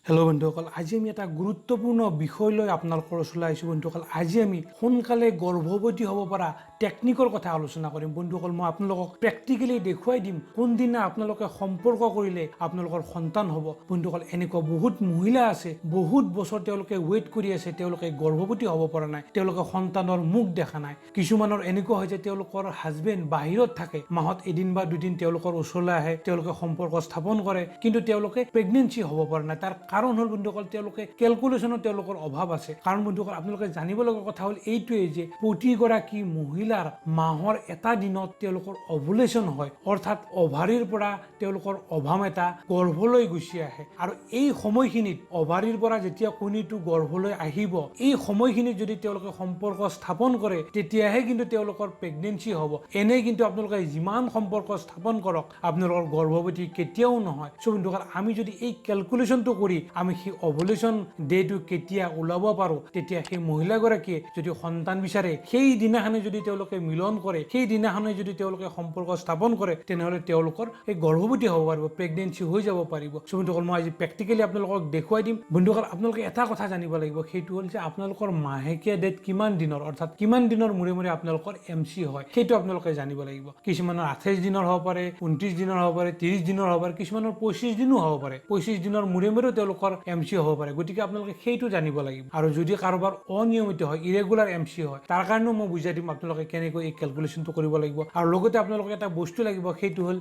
Hello' বন্ধুসকল, আজি আমি এটা গুৰুত্বপূৰ্ণ বিষয় লৈ আপোনালোকৰ ওচৰলৈ আহিছোঁ। বন্ধুসকল, আজি আমি সোনকালে গৰ্ভৱতী হ'ব পৰা টেকনিকৰ কথা আলোচনা কৰিম। বন্ধুসকল, মই আপোনালোকক প্ৰেক্টিকেলি দেখুৱাই দিম কোনদিনা আপোনালোকে সম্পৰ্ক কৰিলে আপোনালোকৰ সন্তান হ'ব। বন্ধুসকল, এনেকুৱা বহুত মহিলা আছে, বহুত বছৰ তেওঁলোকে ৱেইট কৰি আছে, তেওঁলোকে গৰ্ভৱতী হ'ব পৰা নাই, তেওঁলোকে সন্তানৰ মুখ দেখা নাই। কিছুমানৰ এনেকুৱা হয় যে তেওঁলোকৰ হাজবেণ্ড বাহিৰত থাকে, মাহত এদিন বা দুদিন তেওঁলোকৰ ওচৰলৈ আহে, তেওঁলোকে সম্পৰ্ক স্থাপন কৰে, কিন্তু তেওঁলোকে প্ৰেগনেঞ্চি হ'ব পৰা নাই। তাৰ কাৰণ হ'ল বন্ধুসকল, তেওঁলোকে কেলকুলেশ্যনৰ তেওঁলোকৰ অভাৱ আছে। কাৰণ বন্ধুসকল, আপোনালোকে জানিব লগা কথা হ'ল এইটোৱেই যে প্ৰতিগৰাকী মহিলাৰ মাহৰ এটা দিনত তেওঁলোকৰ অভুলেশ্যন হয়, অৰ্থাৎ অভাৰীৰ পৰা তেওঁলোকৰ অভাম এটা গৰ্ভলৈ গুচি আহে। আৰু এই সময়খিনিত অভাৰীৰ পৰা যেতিয়া কণীটো গৰ্ভলৈ আহিব, এই সময়খিনিত যদি তেওঁলোকে সম্পৰ্ক স্থাপন কৰে, তেতিয়াহে কিন্তু তেওঁলোকৰ প্ৰেগনেঞ্চি হ'ব। এনেই কিন্তু আপোনালোকে যিমান সম্পৰ্ক স্থাপন কৰক, আপোনালোকৰ গৰ্ভৱতী কেতিয়াও নহয়। চ' বন্ধুসকল, আমি যদি এই কেলকুলেশ্যনটো কৰি আমি সেই অভুলেশ্যন ডেটো কেতিয়া ওলাব পাৰোঁ, তেতিয়া সেই মহিলাগৰাকীয়ে যদি সন্তান বিচাৰে, সেই দিনাখনে যদি তেওঁলোকে মিলন কৰে, সেই দিনাখনে যদি তেওঁলোকে সম্পৰ্ক স্থাপন কৰে, তেনেহ'লে তেওঁলোকৰ এই গৰ্ভৱতী হ'ব পাৰিব, প্ৰেগনেঞ্চি হৈ যাব পাৰিব। চ' বন্ধুসকল, মই আজি প্ৰেক্টিকেলি আপোনালোকক দেখুৱাই দিম। বন্ধুসকল, আপোনালোকে এটা কথা জানিব লাগিব, সেইটো হ'ল যে আপোনালোকৰ মাহেকীয়া ডেট কিমান দিনৰ, অৰ্থাৎ কিমান দিনৰ মূৰে মূৰে আপোনালোকৰ MC হয়, সেইটো আপোনালোকে জানিব লাগিব। কিছুমানৰ 28 দিনৰ হ'ব পাৰে, 29 দিনৰ হ'ব পাৰে, 30 দিনৰ হ'ব পাৰে, কিছুমানৰ 25 দিনো হ'ব পাৰে, 25 দিনৰ মূৰে মূৰেও তেওঁলোকৰ MC হ'ব পাৰে। গতিকে আপোনালোকে সেইটো জানিব লাগিব। আৰু যদি কাৰোবাৰ অনিয়মিত হয়, ইৰেগুলাৰ MC হয়, তাৰ কাৰণেও মই বুজাই দিম আপোনালোকে কেনেকৈ এই কেলকুলেশ্যনটো কৰিব লাগিব। আৰু লগতে আপোনালোকে এটা বস্তু লাগিব, সেইটো হ'ল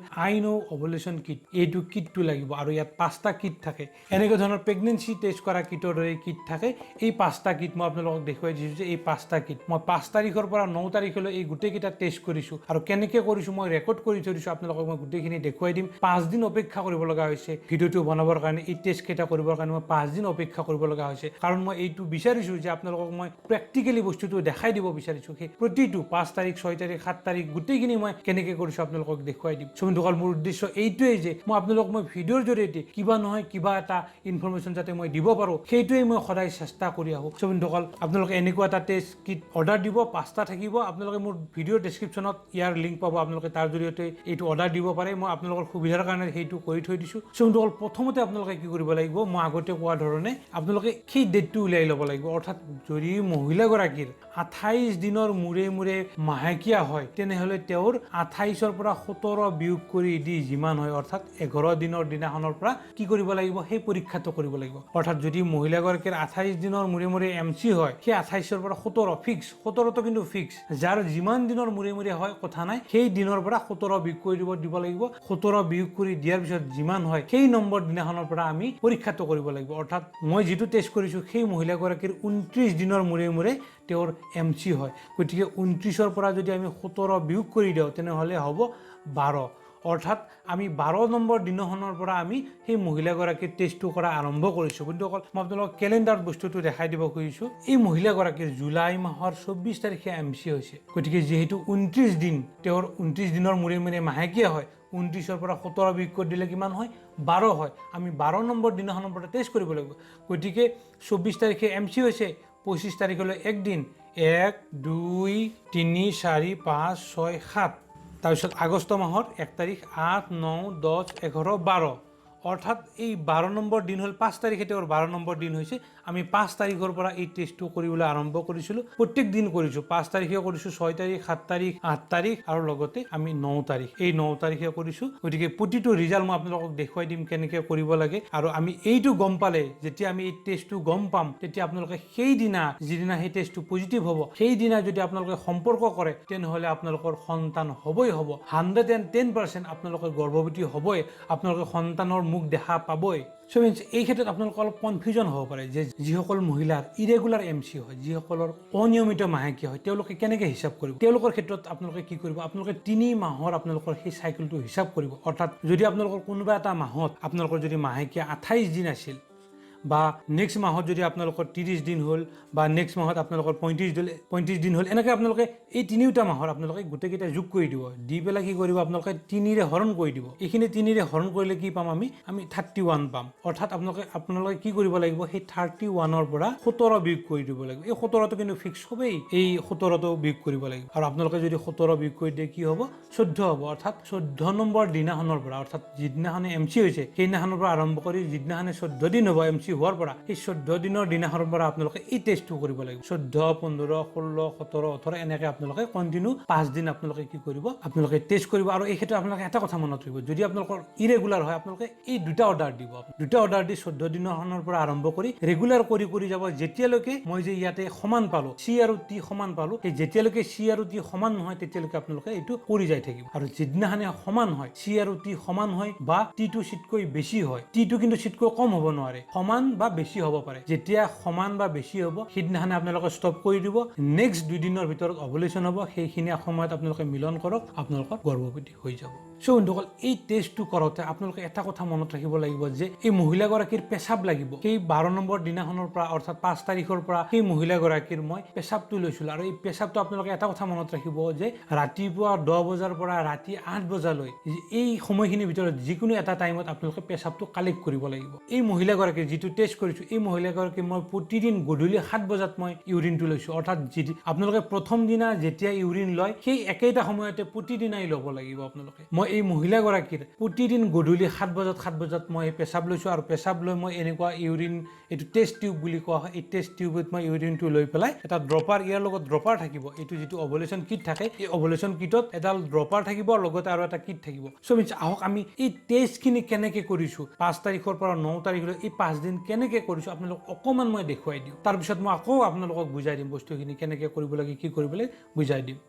অভুলেশ্যন কিট। এইটো কিটটো লাগিব, আৰু ইয়াত 5টা কিট থাকে। এনেকুৱা ধৰণৰ প্ৰেগনেঞ্চি টেষ্ট কৰা কিটৰ দৰে কিট থাকে। এই 5টা কিট মই আপোনালোকক দেখুৱাই দিছোঁ যে এই 5টা কিট মই 5 তাৰিখৰ পৰা 9 তাৰিখলৈ এই গোটেইকেইটা টেষ্ট কৰিছোঁ, আৰু কেনেকৈ কৰিছোঁ মই ৰেকৰ্ড কৰি থৈ দিছোঁ। আপোনালোকক মই গোটেইখিনি দেখুৱাই দিম। 5 দিন অপেক্ষা কৰিব লগা হৈছে ভিডিঅ'টো বনাবৰ কাৰণে, এই টেষ্ট কেইটা কৰিবৰ কাৰণে মই 5 দিন অপেক্ষা কৰিব লগা হৈছে। কাৰণ মই এইটো বিচাৰিছোঁ যে আপোনালোকক মই প্ৰেক্টিকেলি বস্তুটো দেখাই দিব বিচাৰিছোঁ। সেই প্ৰতিটো 5 তাৰিখ, 6 তাৰিখ, 7 তাৰিখ গোটেইখিনি মই কেনেকৈ কৰিছোঁ আপোনালোকক দেখুৱাই দিম। চ' বন্ধুসকল, মোৰ উদ্দেশ্য এইটোৱেই যে মই আপোনালোকক ভিডিঅ'ৰ জৰিয়তে কিবা নহয় কিবা এটা ইনফৰমেশ্যন যাতে মই দিব পাৰোঁ, সেইটোৱেই মই সদায় চেষ্টা কৰি আহোঁ। চ' বন্ধুসকল, আপোনালোকে এনেকুৱা এটা টেষ্ট কিট অৰ্ডাৰ দিব, 5টা থাকিব। আপোনালোকে মোৰ ভিডিঅ'ৰ ডেছক্ৰিপশ্যনত ইয়াৰ লিংক পাব, আপোনালোকে তাৰ জৰিয়তে এইটো অৰ্ডাৰ দিব পাৰে। মই আপোনালোকৰ সুবিধাৰ কাৰণে সেইটো কৰি থৈ দিছোঁ। চ' বন্ধুসকল, প্ৰথমতে আপোনালোকে কি কৰিব লাগিব, মই আগতে কোৱা ধৰণে আপোনালোকে সেই ডেটটো উলিয়াই ল'ব লাগিব। অৰ্থাৎ যদি মহিলাগৰাকীৰ 28 দিনৰ মূৰে মূৰে মাহেকীয়া হয়, তেনেহ'লে তেওঁৰ 28ৰ পৰা 17 বিয়োগ কৰি দি যিমান হয়, অৰ্থাৎ 11 দিনৰ দিনাখনৰ পৰা কি কৰিব লাগিব, সেই পৰীক্ষাটো কৰিব লাগিব। অৰ্থাৎ যদি মহিলাগৰাকীৰ 28 দিনৰ মূৰে মূৰে MC হয়, সেই 28ৰ পৰা 17 ফিক্স, 17টো কিন্তু ফিক্স। যাৰ যিমান দিনৰ মূৰে মূৰে হয় কথা নাই, সেই দিনৰ পৰা 17 বিয়োগ কৰি দিব লাগিব। 17 বিয়োগ কৰি দিয়াৰ পিছত যিমান হয়, সেই নম্বৰ দিনাখনৰ পৰা আমি পৰীক্ষাটো কৰিব লাগিব। অৰ্থাৎ মই যিটো টেষ্ট কৰিছোঁ, সেই মহিলাগৰাকীৰ 29 দিনৰ মূৰে মূৰে তেওঁৰ MC হয়। গতিকে 29ৰ পৰা যদি আমি 17 বিয়োগ কৰি দিওঁ, তেনেহ'লে হ'ব 12। অৰ্থাৎ আমি 12 নম্বৰ দিনাখনৰ পৰা আমি সেই মহিলাগৰাকীৰ টেষ্টটো কৰা আৰম্ভ কৰিছোঁ। কিন্তু অকল মই আপোনালোকক কেলেণ্ডাৰত বস্তুটো দেখাই দিব খুজিছোঁ। এই মহিলাগৰাকীৰ জুলাই মাহৰ 24 তাৰিখে MC হৈছে। গতিকে যিহেতু 29 দিন, তেওঁৰ 29 দিনৰ মূৰে মূৰে মাহেকীয়া হয়, 29ৰ পৰা 17 বিয়োগ কৰি দিলে কিমান হয়, 12 হয়। আমি 12 নম্বৰ দিনাখনৰ পৰা টেষ্ট কৰিব লাগিব। গতিকে 24 তাৰিখে MC হৈছে, 25 তাৰিখলৈ একদিন, 1, 2, 3, 4, 5, 6, 7। তাৰপিছত আগষ্ট মাহৰ 1 তাৰিখ, 8, 9, 10, 11, 12। অৰ্থাৎ এই 12 নম্বৰ দিন হ'ল 5 তাৰিখে তেওঁৰ 12 নম্বৰ দিন হৈছে। আমি 5 তাৰিখৰ পৰা এই টেষ্টটো কৰিবলৈ আৰম্ভ কৰিছিলোঁ। প্ৰত্যেক দিন কৰিছোঁ। 5 তাৰিখে কৰিছোঁ, 6 তাৰিখ, 7 তাৰিখ, 8 তাৰিখ, আৰু লগতে আমি 9 তাৰিখ, এই 9 তাৰিখে কৰিছোঁ। গতিকে প্ৰতিটো ৰিজাল্ট মই আপোনালোকক দেখুৱাই দিম কেনেকৈ কৰিব লাগে। আৰু আমি এইটো গম পালে, যেতিয়া আমি এই টেষ্টটো গম পাম, তেতিয়া আপোনালোকে সেইদিনা, যিদিনা সেই টেষ্টটো পজিটিভ হ'ব, সেইদিনা যদি আপোনালোকে সম্পৰ্ক কৰে, তেনেহ'লে আপোনালোকৰ সন্তান হ'বই হ'ব। 110% আপোনালোকে গৰ্ভৱতী হ'বই, আপোনালোকে সন্তানৰ মুখ দেখা পাবই। চ' মিনছ এই ক্ষেত্ৰত আপোনালোকৰ অলপ কনফিউজন হ'ব পাৰে যে যিসকল মহিলাৰ ইৰেগুলাৰ MC হয়, যিসকলৰ অনিয়মিত মাহেকীয়া হয়, তেওঁলোকে কেনেকৈ হিচাপ কৰিব। তেওঁলোকৰ ক্ষেত্ৰত আপোনালোকে কি কৰিব, আপোনালোকে 3 মাহৰ আপোনালোকৰ সেই চাইকেলটো হিচাপ কৰিব। অৰ্থাৎ যদি আপোনালোকৰ কোনোবা এটা মাহত আপোনালোকৰ যদি মাহেকীয়া 28 দিন আছিল, বা নেক্সট মাহত যদি আপোনালোকৰ 30 দিন হ'ল, বা নেক্সট মাহত আপোনালোকৰ 35 দিন হ'ল, এনেকৈ আপোনালোকে এই 3টা মাহৰ আপোনালোকে গোটেইকেইটা যোগ কৰি দিব। দি পেলাই কি কৰিব, আপোনালোকে 3ৰে হৰণ কৰি দিব। এইখিনি 3ৰে হৰণ কৰিলে কি পাম, আমি 31 পাম। অৰ্থাৎ আপোনালোকে কি কৰিব লাগিব, সেই 31ৰ পৰা 17 বিয়োগ কৰি দিব লাগিব। এই 17টো কিন্তু ফিক্স হ'বেই, এই 17টো বিয়োগ কৰিব লাগিব। আৰু আপোনালোকে যদি 17 বিয়োগ কৰি দিয়ে কি হ'ব, 14 হ'ব। অৰ্থাৎ 14 নম্বৰ দিনাখনৰ পৰা, অৰ্থাৎ যিদিনাখনে MC হৈছে, সেইদিনাখনৰ পৰা আৰম্ভ কৰি যিদিনাখনে 14 দিন হ'ব MC হোৱাৰ পৰা এই 14 দিনৰ দিনাখনৰ পৰা আপোনালোকে এই টেষ্টটো কৰিব লাগিব 14 15 16 17 18 এনেকৈ আপোনালোকে কণ্টিনিউ 5 দিন আপোনালোকে কি কৰিব আপোনালোকে টেষ্ট কৰিব আৰু এই ক্ষেত্ৰত আপোনালোকে এটা কথা মনত ৰাখিব যদি আপোনালোকৰ ইৰেগুলাৰ হয় আপোনালোকে এই দুটা অৰ্ডাৰ দিব দুটা অৰ্ডাৰ দি 14 দিনৰ পৰা আৰম্ভ কৰি ৰেগুলাৰ কৰি যাব যেতিয়ালৈকে মই যে ইয়াতে সমান পালো চি আৰু টি সমান পালো এই যেতিয়ালৈকে চি আৰু টি সমান নহয় তেতিয়ালৈকে আপোনালোকে এইটো কৰি যাই থাকিব আৰু যিদিনাখনে সমান হয় চি আৰু টি সমান হয় বা টি টো চিটকৈ বেছি হয় টি টো কিন্তু চিটকৈ কম হ'ব নোৱাৰে সমান বা বেছি হ'ব পাৰে যেতিয়া সমান বা বেছি হ'ব সিদিনাখনে আপোনালোকে ষ্টপ কৰি দিব নেক্সট 2 দিনৰ ভিতৰত অভুলেশ্যন হ'ব সেইখিনি সময়ত আপোনালোকে মিলন কৰক আপোনালোকৰ গৰ্ভৱতী হৈ যাব সো বন্ধুসকল এই টেষ্টটো কৰোঁতে আপোনালোকে এটা কথা মনত ৰাখিব লাগিব যে এই মহিলাগৰাকীৰ পেচাব লাগিব সেই 12 নম্বৰ দিনাখনৰ পৰা অৰ্থাৎ 5 তাৰিখৰ পৰা সেই মহিলাগৰাকীৰ মই পেচাবটো লৈছিলোঁ আৰু এই পেচাবটো আপোনালোকে এটা কথা মনত ৰাখিব যে ৰাতিপুৱা 10 বজাৰ পৰা ৰাতি 8 বজালৈ এই সময়খিনিৰ ভিতৰত যিকোনো এটা টাইমত আপোনালোকে পেচাবটো কালেক্ট কৰিব লাগিব এই মহিলাগৰাকীৰ যিটো টেষ্ট কৰিছোঁ এই মহিলাগৰাকীৰ মই প্ৰতিদিন গধূলি 7 বজাত মই ইউৰিনটো লৈছোঁ অৰ্থাৎ আপোনালোকে প্ৰথম দিনা যেতিয়া ইউৰিন লয় সেই একেটা সময়তে প্ৰতিদিনাই ল'ব লাগিব আপোনালোকে মই এই মহিলাগৰাকীৰ প্ৰতিদিন গধূলি 7 বজাত মই পেচাব লৈছোঁ আৰু পেচাব লৈ মই এনেকুৱা ইউৰিন এইটো টেষ্ট টিউব বুলি কোৱা হয় এই টেষ্ট টিউবত মই ইউৰিনটো লৈ পেলাই এটা ড্ৰপাৰ ইয়াৰ লগত ড্ৰপাৰ থাকিব এইটো যিটো অভুলেশ্যন কিট থাকে এই অভুলেশ্যন কিটত এডাল ড্ৰপাৰ থাকিব লগতে আৰু এটা কিট থাকিব সো আহক আমি এই টেষ্টখিনি কেনেকৈ কৰিছোঁ 5 তাৰিখৰ পৰা 9 তাৰিখলৈ এই 5 দিন কেনেকৈ কৰিছোঁ আপোনালোকক অকণমান মই দেখুৱাই দিওঁ তাৰপিছত মই আকৌ আপোনালোকক বুজাই দিম বস্তুখিনি কেনেকৈ কৰিব লাগে কি কৰিব লাগে বুজাই দিম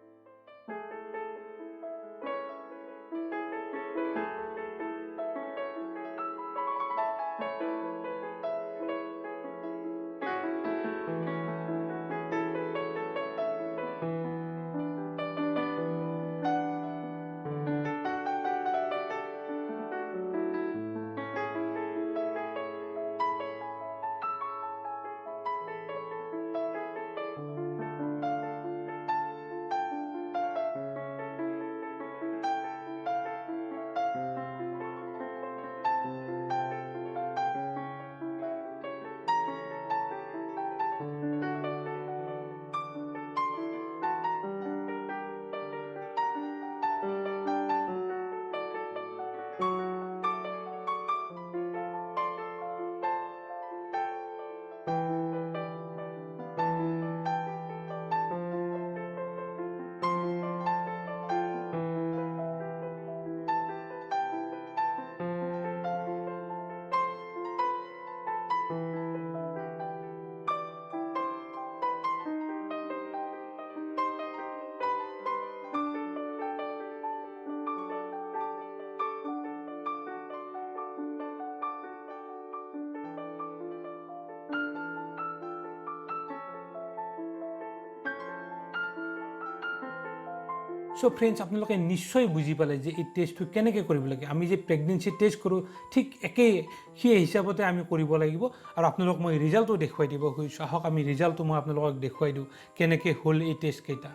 সো ফ্ৰেণ্ডছ আপোনালোকে নিশ্চয় বুজি পালে যে এই টেষ্টটো কেনেকৈ কৰিব লাগে আমি যে প্ৰেগনেঞ্চি টেষ্ট কৰোঁ ঠিক একেই সেই হিচাপতে আমি কৰিব লাগিব আৰু আপোনালোকক মই ৰিজাল্টটো দেখুৱাই দিব খুজিছোঁ আহক আমি ৰিজাল্টটো মই আপোনালোকক দেখুৱাই দিওঁ কেনেকৈ হ'ল এই টেষ্টকেইটা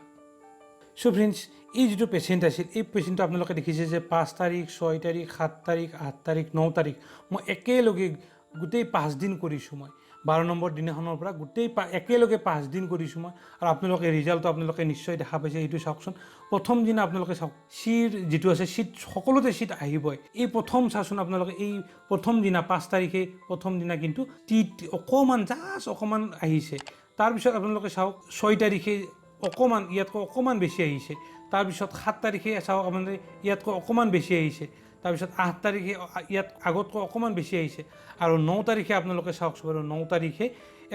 সো ফ্ৰেণ্ডছ এই যিটো পেচেণ্ট আছিল এই পেচেণ্টটো আপোনালোকে দেখিছে যে 5 তাৰিখ 6 তাৰিখ 7 তাৰিখ 8 তাৰিখ 9 তাৰিখ মই একেলগে গোটেই 5 দিন কৰিছোঁ মই 12 নম্বৰ দিনাখনৰ পৰা গোটেই একেলগে 5 দিন কৰিছোঁ মই আৰু আপোনালোকে ৰিজাল্টটো আপোনালোকে নিশ্চয় দেখা পাইছে এইটো চাওকচোন প্ৰথম দিনা আপোনালোকে চাওক চিৰ যিটো আছে চিট সকলোতে চিট আহিবই এই প্ৰথম চাচোন আপোনালোকে এই প্ৰথম দিনা 5 তাৰিখে প্ৰথম দিনা কিন্তু টিট অকণমান জাষ্ট অকণমান আহিছে তাৰপিছত আপোনালোকে চাওক 6 তাৰিখে অকণমান ইয়াতকৈ অকণমান বেছি আহিছে তাৰপিছত 7 তাৰিখে চাওক আপোনালোকে ইয়াতকৈ অকণমান বেছি আহিছে তাৰপিছত 8 তাৰিখে ইয়াত আগতকৈ অকণমান বেছি আহিছে আৰু 9 তাৰিখে আপোনালোকে চাওক 9 তাৰিখে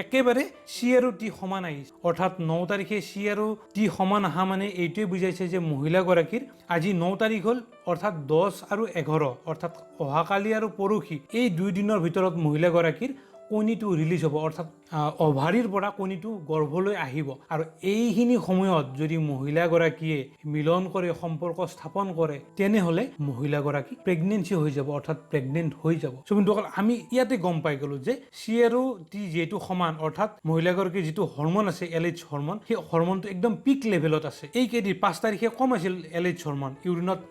একেবাৰে চি আৰু টি সমান আহিছে অৰ্থাৎ 9 তাৰিখে চি আৰু টি সমান অহা মানে এইটোৱে বুজাইছে যে মহিলাগৰাকীৰ আজি 9 তাৰিখ হ'ল অৰ্থাৎ 10 আৰু 11 অৰ্থাৎ অহাকালি আৰু পৰহি এই 2 দিনৰ ভিতৰত মহিলাগৰাকীৰ কণীটো ৰিলিজ হ'ব অৰ্থাৎ অভাৰীৰ পৰা কণীটো গৰ্ভলৈ আহিব আৰু এইখিনি সময়ত যদি মহিলাগৰাকীয়ে মিলন কৰে সম্পৰ্ক স্থাপন কৰে তেনেহ'লে মহিলাগৰাকী প্ৰেগনেঞ্চি হৈ যাব অৰ্থাৎ প্ৰেগনেণ্ট হৈ যাব চ' বন্ধুসকল আমি ইয়াতে গম পাই গ'লোঁ যে চি আৰু টি যিহেতু সমান অৰ্থাৎ মহিলাগৰাকীৰ যিটো হৰমন আছে LH হৰমন সেই হৰমনটো একদম পিক লেভেলত আছে এই কেইদিন 5 তাৰিখে কম আছিল LH হৰমন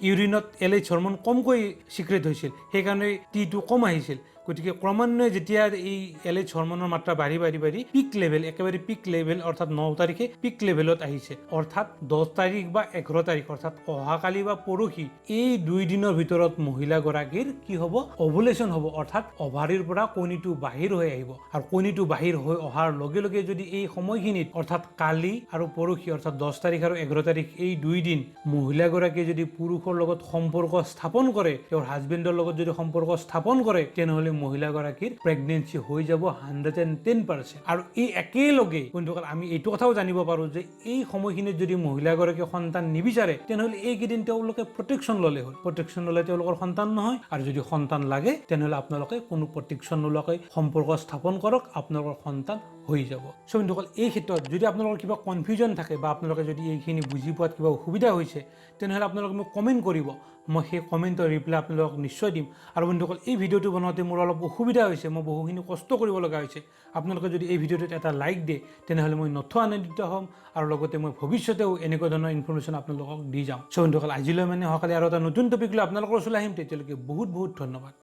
ইউৰিনত LH হৰমন কমকৈ চিক্ৰেট হৈছিল সেইকাৰণে টিটো কম আহিছিল গতিকে ক্ৰমান্বয়ে যেতিয়া এই LH হৰমনৰ মাত্ৰা বাঢ়ি বাঢ়ি বাঢ়ি পিক লেভেল, একেবাৰে পিক লেভেল অৰ্থাৎ 9 তাৰিখে পিক লেভেলত আহিছে, অৰ্থাৎ 10 তাৰিখ বা 11 তাৰিখ অৰ্থাৎ অহাকালি বা পৰহি এই 2 দিনৰ ভিতৰত মহিলাগৰাকীৰ কি হ'ব, অভুলেশ্যন হ'ব, অৰ্থাৎ অভাৰীৰ পৰা কণীটো বাহিৰ হৈ আহিব। আৰু কণীটো বাহিৰ হৈ অহাৰ লগে লগে যদি এই সময়খিনিত অৰ্থাৎ কালি আৰু পৰহি অৰ্থাৎ 10 তাৰিখ আৰু 11 তাৰিখ এই 2 দিন মহিলাগৰাকীয়ে যদি পুৰুষৰ লগত সম্পৰ্ক স্থাপন কৰে, তেওঁৰ হাজবেণ্ডৰ লগত যদি সম্পৰ্ক স্থাপন কৰে, তেনেহ'লে মহিলাগৰাকীৰ প্ৰেগনেঞ্চি হৈ যাব 110%। আৰু এই একেলগে বন্ধুসকল আমি এইটো কথাও জানিব পাৰোঁ যে এই সময়খিনিত যদি মহিলাগৰাকীয়ে সন্তান নিবিচাৰে, তেনেহ'লে এইকেইদিন তেওঁলোকে প্ৰটেকশ্যন ল'লে হ'ল। প্ৰটেকশ্যন ল'লে তেওঁলোকৰ সন্তান নহয়, আৰু যদি সন্তান লাগে তেনেহ'লে আপোনালোকে কোনো প্ৰটেকশ্যন নোলোৱাকৈ সম্পৰ্ক স্থাপন কৰক, আপোনালোকৰ সন্তান হৈ যাব। চ' বন্ধুসকল এই ক্ষেত্ৰত যদি আপোনালোকৰ কিবা কনফিউজন থাকে বা আপোনালোকে যদি এইখিনি বুজি পোৱাত কিবা অসুবিধা হৈছে, তেনেহ'লে আপোনালোকে মোক কমেণ্ট কৰিব, মই সেই কমেণ্টৰ ৰিপ্লাই আপোনালোকক নিশ্চয় দিম। আৰু বন্ধুসকল এই ভিডিঅ'টো বনাওঁতে মোৰ অলপ অসুবিধা হৈছে, মই বহুখিনি কষ্ট কৰিব লগা হৈছে। আপোনালোকে যদি এই ভিডিঅ'টোত এটা লাইক দিয়ে তেনেহ'লে মই নথৈ আনন্দিত হ'ম, আৰু লগতে মই ভৱিষ্যতেও এনেকুৱা ধৰণৰ ইনফৰমেশ্যন আপোনালোকক দি যাম। চ' বন্ধুসকল আজিলৈ মানে অহাকালি আৰু এটা নতুন টপিক লৈ আপোনালোকৰ ওচৰলৈ আহিম, তেতিয়ালৈকে বহুত বহুত ধন্যবাদ।